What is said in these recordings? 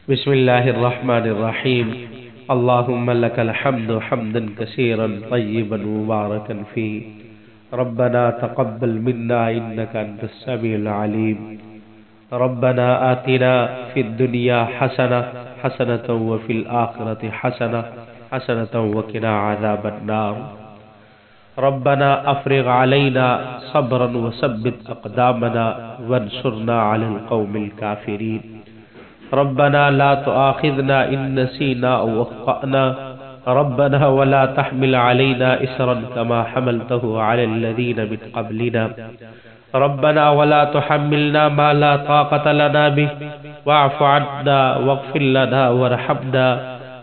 بسم الله الرحمن الرحيم. اللهم لك الحمد حمدا كثيرا طيبا مباركا فيه. ربنا تقبل منا إنك أنت السميع العليم. ربنا آتنا في الدنيا حسنة وفي الآخرة حسنة وقنا عذاب النار. ربنا أفرغ علينا صبرا وثبت أقدامنا وانصرنا على القوم الكافرين. ربنا لا تؤاخذنا إن نسينا أو أخطأنا. ربنا ولا تحمل علينا إصرا كما حملته على الذين من قبلنا. ربنا ولا تحملنا ما لا طاقة لنا به واعف عنا واغفر لنا وارحمنا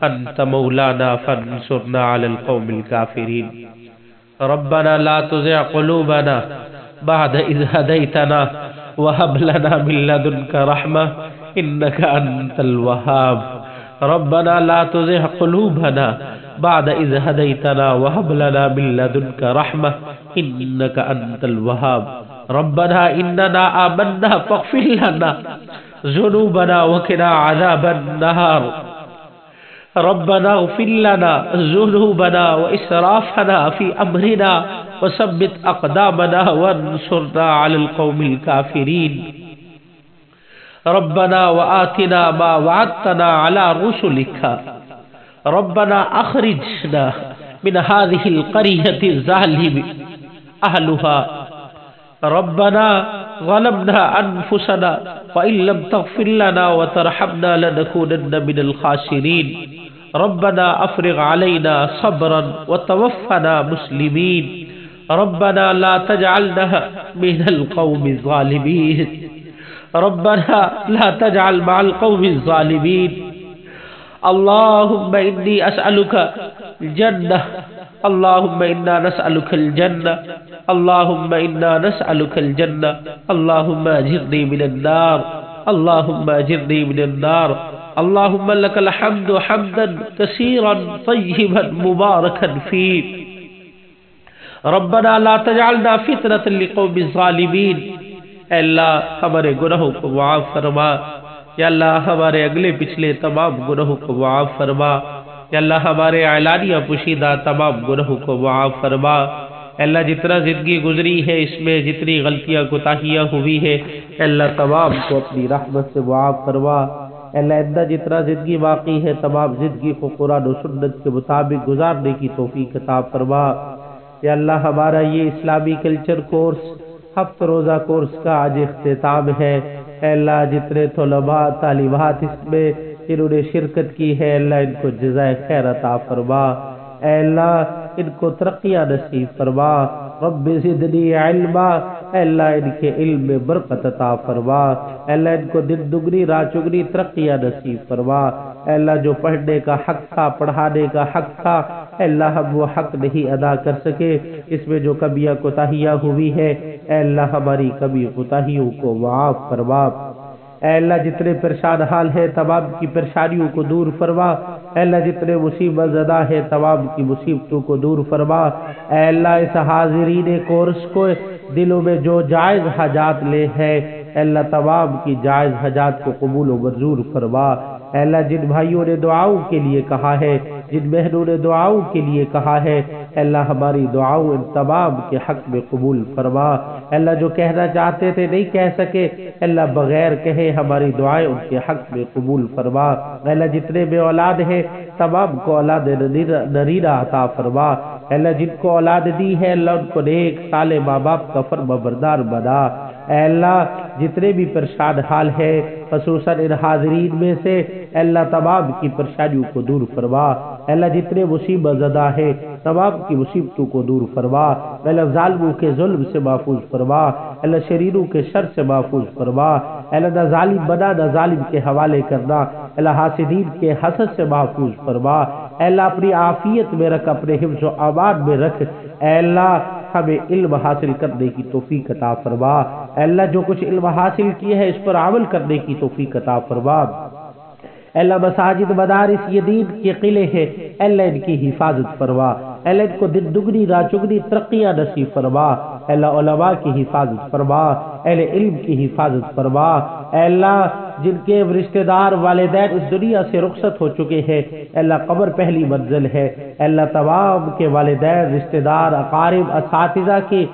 أنت مولانا فانصرنا على القوم الكافرين. ربنا لا تزغ قلوبنا بعد إذ هديتنا وهب لنا من لدنك رحمة إنك أنت الوهاب. ربنا لا تزغ قلوبنا بعد إذ هديتنا وهب لنا من لدنك رحمة إنك أنت الوهاب. ربنا إننا آمنا فاغفر لنا ذنوبنا وقنا عذاب النار. ربنا اغفر لنا ذنوبنا وإسرافنا في أمرنا وثبت أقدامنا وانصرنا على القوم الكافرين. ربنا وآتنا ما وعدتنا على رسلك. ربنا أخرجنا من هذه القرية الظالم أهلها. ربنا ظلمنا أنفسنا وإن لم تغفر لنا وترحمنا لنكونن من الخاسرين. ربنا أفرغ علينا صبرا وتوفنا مسلمين. ربنا لا تجعلنا من القوم الظالمين. ربنا لا تجعل مع القوم الظالمين. اللهم إني أسألك الجنة. اللهم إنا نسألك الجنة. اللهم إنا نسألك الجنة. اللهم أجرني من النار. اللهم أجرني من النار. اللهم لك الحمد حمدا كثيرا طيبا مباركا فيه. ربنا لا تجعلنا فتنة لقوم الظالمين. اے اللہ ہمارے گناہوں کو معاف فرما. یا اللہ ہمارے اگلے پچھلے تمام گناہوں کو معاف فرما. یا اللہ ہمارے اعلانیہ پوشیدہ تمام گناہوں کو معاف فرما. اے اللہ جتنا زندگی گزری ہے اس میں جتنی غلطیاں کوتاہیاں ہوئی ہے اے اللہ تمام کو اپنی رحمت سے معاف فرما. اے اللہ اتنا جتنا زندگی باقی ہے تمام زندگی کو قرآن و سنت کے مطابق گزارنے کی توفیق عطا فرما. یا اللہ ہمارا یہ اسلامی کلچر کورس 7 روزہ کورس کا آج اختتام ہے. اے اللہ جتنے طلباء طالبات اس میں جنہوں نے شرکت کی ہے اللہ ان کو جزائے خیر عطا فرما. اے اللہ ان کو ترقیاں نصیب فرما. رب زدنی علما. اے اللہ ان کے علم میں برکت عطا فرما. اے اللہ ان کو دن دگنی رات چگنی ترقیاں نصیب فرما. اے اللہ جو پڑھنے کا حق تھا پڑھانے کا حق تھا اے اللہ ہم وہ حق نہیں ادا کر سکے. اس میں جو کمیاں کوتاہیاں ہوئی ہے اے اللہ ہماری کمی کوتاہیوں کو معاف فرما. اے اللہ جتنے پریشان حال ہے تمام کی پریشانیوں کو دور فرما. اے اللہ جتنے مصیبت زدہ ہے تمام کی مصیبتوں کو دور فرما. اے اللہ اس حاضرین کورس کو دلوں میں جو جائز حاجات لے ہے اے اللہ تمام کی جائز حاجات کو قبول و منظور فرما. اے اللہ جن بھائیوں نے دعاؤں کے لیے کہا ہے جن بہنوں نے دعاؤں کے لیے کہا ہے اے اللہ ہماری دعاؤں ان تمام کے حق میں قبول فرما. اے اللہ جو کہنا چاہتے تھے نہیں کہہ سکے اے اللہ بغیر کہے ہماری دعائیں ان کے حق میں قبول فرما. اے اللہ جتنے بے اولاد ہیں تمام کو اولاد نرینہ عطا فرما. اے اللہ جن کو اولاد دی ہے اللہ ان کو نیک صالح ماں باپ کا فرمانبردار بنا. اے اللہ جتنے بھی پریشان حال ہے خصوصاً ان حاضرین میں سے اے اللہ تمام کی پریشانیوں کو دور فرما. اے اللہ جتنے مصیبت زدہ ہے تمام کی مصیبتوں کو دور فرما. اے اللہ ظالموں کے ظلم سے محفوظ فرما. اے اللہ شریروں کے شر سے محفوظ فرما. اے اللہ نہ ظالم بنا نہ ظالم کے حوالے کرنا. اے اللہ حاسدین کے حسد سے محفوظ فرما. اے اللہ اپنی عافیت میں رکھ اپنے حفظ و امان میں رکھ. اے اللہ ہمیں علم حاصل کرنے کی توفیق عطا فرما. اے اللہ جو کچھ علم حاصل کیا ہے اس پر عمل کرنے کی توفیق عطا فرما. اے اللہ مساجد مدارس یہ دین کے قلعے ہیں اے اللہ ان کی حفاظت فرما. اے اللہ ان کو دن دگنی رات چگنی ترقیاں نصیب فرما. اللہ علماء کی حفاظت فرما، اہل علم کی حفاظت فرما، اے اللہ جن کے رشتہ دار والدین اس دنیا سے رخصت ہو چکے ہیں، اے اللہ قبر پہلی منزل ہے، اے اللہ تمام کے والدین، رشتہ دار، اقارب، اساتذہ کی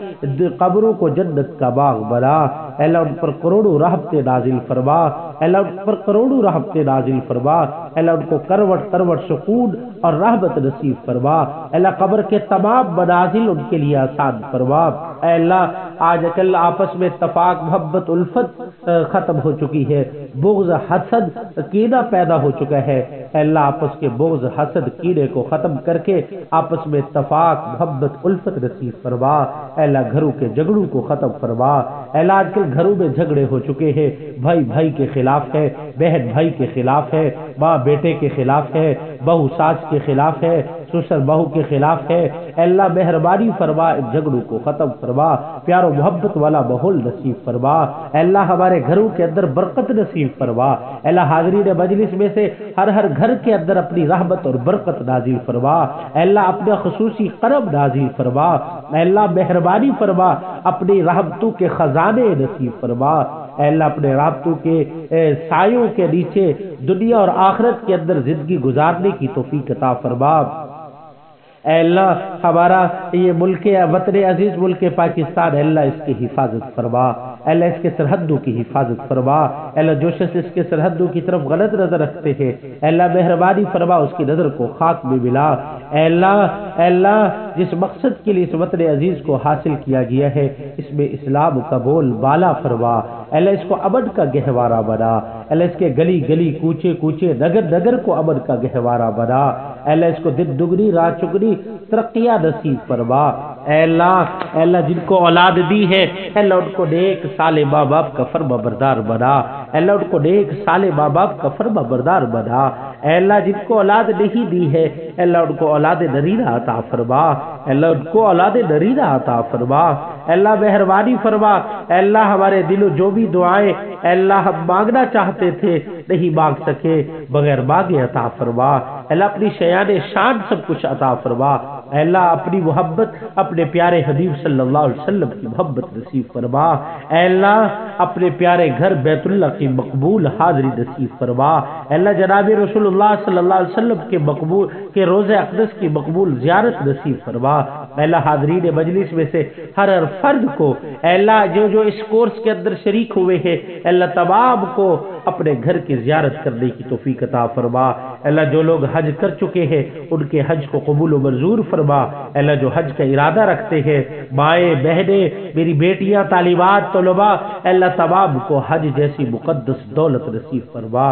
قبروں کو جنت کا باغ بنا، اے اللہ ان پر کروڑوں رحمتیں نازل فرما، اے اللہ ان پر کروڑوں رحمتیں نازل فرما، اے اللہ ان کو کروٹ کروٹ سکون اور رحمت نصیب فرما، اے اللہ قبر کے تمام منازل ان کے لیے آسان فرما، اے اللہ آج کل آپس میں اتفاق، محبت، الفت ختم ہو چکی ہے، بغض، حسد، کینہ پیدا ہو چکا ہے، اے اللہ آپس کے بغض، حسد، کینے کو ختم کر کے آپس میں اتفاق، محبت، الفت نصیب فرما، اے اللہ گھروں کے جھگڑوں کو ختم فرما، اے اللہ آج کل گھروں میں جھگڑے ہو چکے ہیں، بھائی بھائی کے خلاف ہے، بہن بھائی کے خلاف ہے، ماں بیٹے کے خلاف ہے، بہو ساس کے خلاف ہے، سسر بہو کے خلاف ہے، اے اللہ مہربانی فرما ان جھگڑوں کو ختم فرما، پیار و محبت والا ماحول نصیب فرما، اے اللہ ہمارے گھروں کے اندر برکت نصیب فرما، اے اللہ حاضرین مجلس میں سے ہر گھر کے اندر اپنی رحمت اور برکت نازل فرما، اے اللہ اپنے خصوصی کرم نازل فرما، اے اللہ مہربانی فرما اپنی رحمتوں کے خزانے نصیب فرما، اے اللہ اپنے رحمتوں کے سایوں کے نیچے دنیا اور آخرت کے اندر زندگی گزارنے کی توفیق عطا فرما، اے اللہ ہمارا یہ ملک وطن عزیز ملک پاکستان، اے اللہ اس کی حفاظت فرما، اے اللہ اس کے سرحدوں کی حفاظت فرما، اے اللہ جو شخص اس کے سرحدوں کی طرف غلط نظر رکھتے ہیں، اے اللہ مہربانی فرما اس کی نظر کو خاک میں ملا، اے اللہ جس مقصد کے لیے اس وطن عزیز کو حاصل کیا گیا ہے اس میں اسلام کا بول بالا فرما، اے اللہ اس کو امن کا گہوارہ بنا، اے اللہ اس کے گلی گلی کوچے کوچے نگر نگر کو امن کا گہوارہ بنا، اے اللہ اس کو دن دگنی رات چگنی ترقیاں نصیب فرما، اے اللہ جن کو اولاد دی ہے اے اللہ ان کو نیک صالح ماں باپ کا فرما بردار بنا، اے اللہ ان کو نیک صالح ماں باپ کا فرما بردار بنا، اے اللہ جن کو اولاد نہیں دی ہے اے اللہ ان کو اولاد نرینہ عطا فرما، اے اللہ ان کو اولاد نرینہ عطا فرما، اے اللہ مہربانی فرما، اے اللہ ہمارے دلوں جو بھی دعائیں اے اللہ ہم مانگنا چاہتے تھے نہیں مانگ سکے بغیر مانگے عطا فرما، اے اللہ اپنی شیان شان سب کچھ عطا فرما، اے اللہ اپنی محبت اپنے پیارے حبیب صلی اللہ علیہ وسلم کی محبت نصیب فرما، اے اللہ اپنے پیارے گھر بیت اللہ کی مقبول حاضری نصیب فرما، اے اللہ جناب رسول اللہ صلی اللہ علیہ وسلم کے مقبول کے روضہ اقدس کی مقبول زیارت نصیب فرما، اے اللہ حاضرین مجلس میں سے ہر فرد کو اے اللہ جو اس کورس کے اندر شریک ہوئے ہیں اے اللہ تمام کو اپنے گھر کی زیارت کرنے کی توفیق عطا فرما، اے اللہ جو لوگ حج کر چکے ہیں ان کے حج کو قبول و منظور فرما، اے اللہ جو حج کا ارادہ رکھتے ہیں مائیں بہنیں میری بیٹیاں طالبات طلباء اے اللہ تمام کو حج جیسی مقدس دولت نصیب فرما،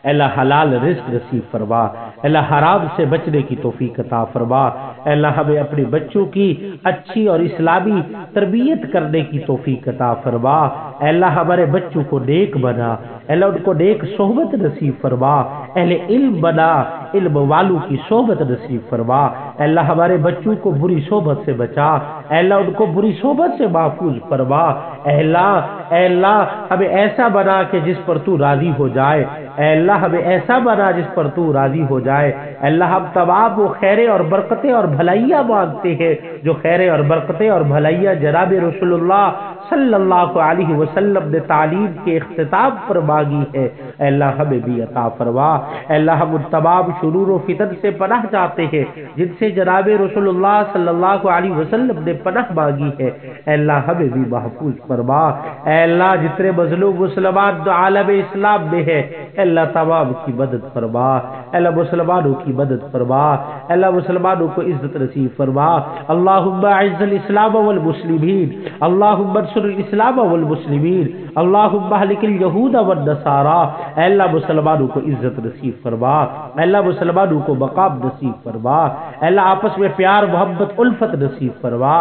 اے اللہ حلال رزق نصیب فرما، اے اللہ حرام سے بچنے کی توفیق عطا فرما، اے اللہ ہمیں اپنے بچوں کی اچھی اور اسلامی تربیت کرنے کی توفیق عطا فرما، اے اللہ ہمارے بچوں کو نیک بنا، اے اللہ ان کو نیک صحبت نصیب فرما، اہل علم بنا، علم والوں کی صحبت نصیب فرما، اے اللہ ہمارے بچوں کو بری صحبت سے بچا، اے اللہ ان کو بری صحبت سے محفوظ فرما، اے اللہ ہمیں ایسا بنا کہ جس پر تو راضی ہو جائے، اے اللہ ہمیں ایسا بنا جس پر تو راضی ہو جائے، اے اللہ ہم تمام وہ خیریں اور برکتیں اور بھلائیاں مانگتے ہیں جو خیریں اور برکتیں اور بھلائیاں جناب رسول اللہ صلی اللہ علیہ وسلم نے تعلیم کے اختتام پر مانگی ہے، اے اللہ ہمیں بھی عطا فرما، اے اللہ ہم ان تمام شرور و فتن سے پناہ چاہتے ہیں جن سے جناب رسول اللہ صلی اللہ علیہ وسلم نے پناہ مانگی ہے، اے اللہ ہمیں بھی محفوظ فرما، اے اللہ جتنے مظلوم مسلمان عالم اسلام میں ہے اے اللہ تمام کی مدد فرما، اے اللہ مسلمانوں کی مدد فرما، اے اللہ مسلمانوں کو عزت نصیب فرما، اللہم اعز الاسلام والمسلمین، اللہم انصر الاسلام والمسلمین، اللہم اہلک الیہود والنصارى، اے اللہ مسلمانوں کو عزت نصیب فرما، اے اللہ مسلمانوں کو مقام نصیب فرما، اے اللہ آپس میں پیار محبت الفت نصیب فرما،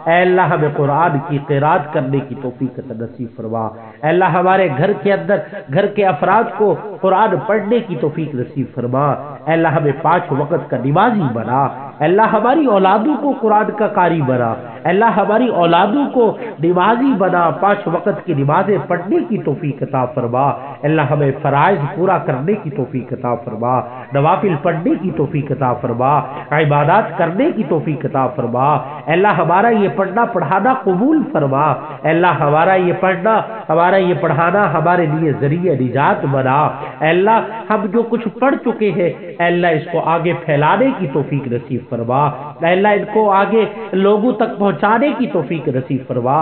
اے اللہ ہمیں قرآن کی قرات کرنے کی توفیق نصیب فرما، اے اللہ ہمارے گھر کے اندر گھر کے افراد کو قرآن پڑھنے کی توفیق نصیب فرما، اے اللہ ہمیں 5 وقت کا نمازی بنا، اے اللہ ہماری اولادوں کو قرآن کا قاری بنا، اللہ ہماری اولادوں کو نمازی بنا، 5 وقت کی نمازیں پڑھنے کی توفیق عطا فرما، اللہ ہمیں فرائض پورا کرنے کی توفیق عطا فرما، نوافل پڑھنے کی توفیق عطا فرما، عبادات کرنے کی توفیق عطا فرما، اللہ ہمارا یہ پڑھنا پڑھانا قبول فرما، اللہ ہمارا یہ پڑھنا ہمارا یہ پڑھانا ہمارے لیے ذریعہ نجات بنا، اللہ ہم جو کچھ پڑھ چکے ہیں اللہ اس کو آگے پھیلانے کی توفیق نصیب فرما، اللہ ان کو آگے لوگوں تک پہنچانے کی توفیق نصیب فرما،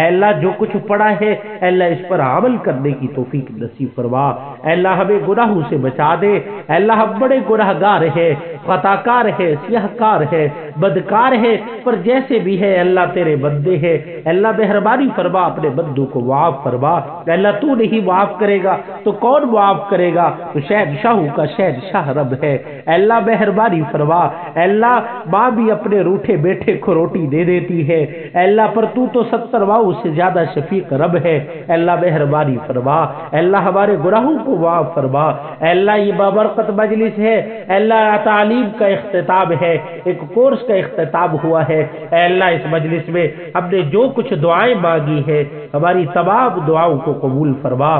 اللہ جو کچھ پڑھا ہے اللہ اس پر عمل کرنے کی توفیق نصیب فرما، اللہ ہمیں گناہوں سے بچا دے، اللہ ہم بڑے گناہگار ہیں، خطا کار ہے، سیاہ کار ہے، بدکار ہے، پر جیسے بھی ہے اللہ تیرے بندے ہیں، اللہ مہربانی فرما اپنے بندوں کو معاف فرما، اللہ تو نہیں معاف کرے گا تو کون معاف کرے گا، تو شہنشاہوں کا شہنشاہ رب ہے، اللہ مہربانی فرما، اللہ ماں بھی اپنے روٹھے بیٹے کو روٹی دے دیتی ہے، اللہ پر تو 70 ماؤں سے زیادہ شفیق رب ہے، اللہ مہربانی فرما، اللہ ہمارے گناہوں کو معاف فرما، اللہ یہ بابرکت مجلس ہے، اللہ تعلیم کا اختتام ہے، ایک کورس کا اختتام ہوا ہے، اے اللہ اس مجلس میں ہم نے جو کچھ دعائیں مانگی ہے ہماری تمام دعاؤں کو قبول فرما،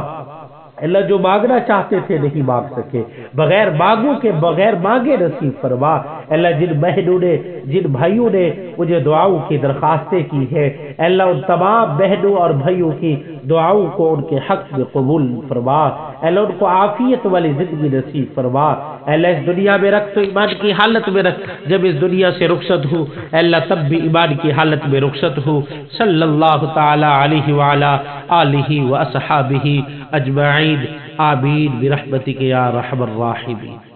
اللہ جو مانگنا چاہتے تھے نہیں مانگ سکے بغیر مانگوں کے بغیر مانگے نصیب فرما، اللہ جن بہنوں نے جن بھائیوں نے مجھے دعاؤں کی درخواستیں کی ہے اللہ ان تمام بہنوں اور بھائیوں کی دعاؤں کو ان کے حق میں قبول فرما، اللہ ان کو عافیت والی زندگی نصیب فرما، اللہ اس دنیا میں رکھ تو ایمان کی حالت میں رکھ، جب اس دنیا سے رخصت ہو اللہ تب بھی ایمان کی حالت میں رخصت ہو، صلی اللہ تعالی علیہ وعلی آلہ واصحابہ اجمعین، آمین برحمتک یا ارحم الراحمین۔